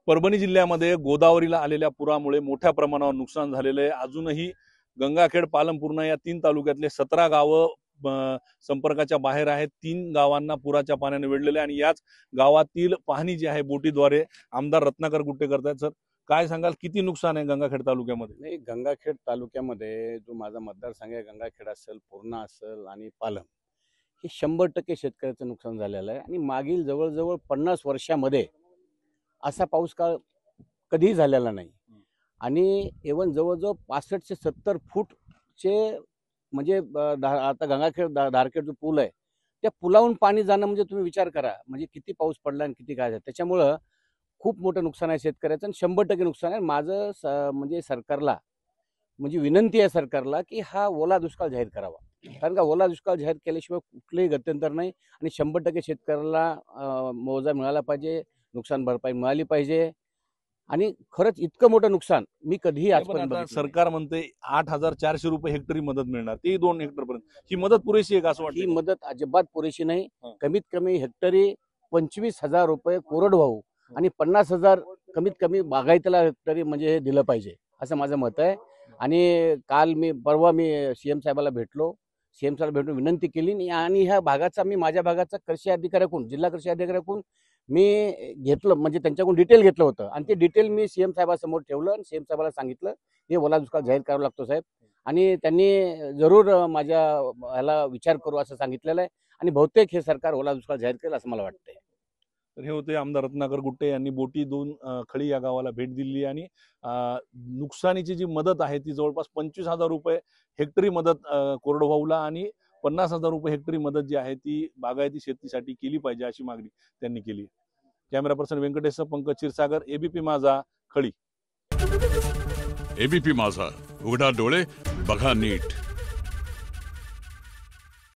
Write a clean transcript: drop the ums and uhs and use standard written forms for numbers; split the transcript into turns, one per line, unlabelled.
परभणी जिल्ह्यामध्ये गोदावरीला आलेल्या पुरामुळे मोठ्या प्रमाणावर नुकसान झालेलं आहे। अजूनही गंगाखेड, पालम, पूर्णा या 3 तालुक्यातले 17 गावं संपर्काच्या बाहेर आहेत। 3 गावांना पुराच्या पाण्याने वेढलेले आणि याच गावातील पाहणी जी आहे बोटीद्वारे आमदार रत्नाकर गुट्टे करतात। सर, काय सांगाल, किती नुकसान आहे गंगाखेड तालुक्यामध्ये?
नाही, गंगाखेड तालुक्यामध्ये जो माझा मतदारसंघ आहे, गंगाखेड असेल, पूर्णा असेल आणि पालम, हे 100% शेतकऱ्याचं नुकसान झालेलं आहे। आणि मागील जवळजवळ 50 वर्षामध्ये असा पाऊस काळ कधीही झालेला नाही। आणि इव्हन जवळजवळ 65 ते 70 फूटचे म्हणजे आता गंगाखेड धारखेड जो पूल आहे, त्या पुलावरून पाणी जाणं म्हणजे तुम्ही विचार करा, म्हणजे किती पाऊस पडला आणि किती काय झालं। त्याच्यामुळं खूप मोठं नुकसान आहे शेतकऱ्याचं आणि 100% नुकसान आहे। माझं म्हणजे सरकारला म्हणजे विनंती आहे सरकारला की हा ओला दुष्काळ जाहीर करावा, कारण का ओला दुष्काळ जाहीर केल्याशिवाय कुठलंही गत्यंतर नाही। आणि 100% शेतकऱ्याला मोजा मिळाला पाहिजे, नुकसान भरपाई मिळाली पाहिजे। आणि खरंच इतकं मोठं नुकसान मी कधीही आजपर्यंत बघितलं नाही।
सरकार म्हणते 8,400 रुपये हेक्टरी मदत मिळणार, ती 2 हेक्टर पर्यंत। ही मदत पुरेशी आहे का असं
ही
वाटतं?
मदत अजिबात पुरेशी नाही। कमीत कमी हेक्टरी 25,000 रुपये कोरडवाहू आणि 50,000 कमीत कमी बागायतीला हेक्टरी म्हणजे हे दिलं पाहिजे, असं माझं मत आहे। आणि परवा मी सीएम साहेबाला भेटलो, सीएम साहेबाला भेटून विनंती केली आणि ह्या भागाचा माझ्या भागाचा कृषी अधिकाऱ्याकडून, जिल्हा कृषी अधिकाऱ्याकडून मी घेतलं, म्हणजे त्यांच्याकडून डिटेल घेतलं होतं आणि ते डिटेल मी सीएम साहेबासमोर ठेवलं आणि सीएम साहेबाला सांगितलं हे ओला दुष्काळ जाहीर करावा लागतो साहेब। आणि त्यांनी जरूर माझ्या ह्याला विचार करू असं सांगितलेलं आहे आणि बहुतेक हे सरकार ओला दुष्काळ जाहीर करेल असं मला वाटतंय।
तर हे होते आमदार रत्नाकर गुट्टे यांनी बोटीतून खळी या गावाला भेट दिली आणि नुकसानीची जी मदत आहे ती जवळपास 25,000 रुपये हेक्टरी मदत कोरडवाहूला आणि 50,000 रुपये हेक्टरी मदत जी आहे ती बागायती शेतीसाठी केली पाहिजे अशी मागणी त्यांनी केली। Camera person Venkatesh, Pankaj Kshirsagar, ABP Majha, खळी।
एबीपी माझा, उघडा डोळे बघा नीट।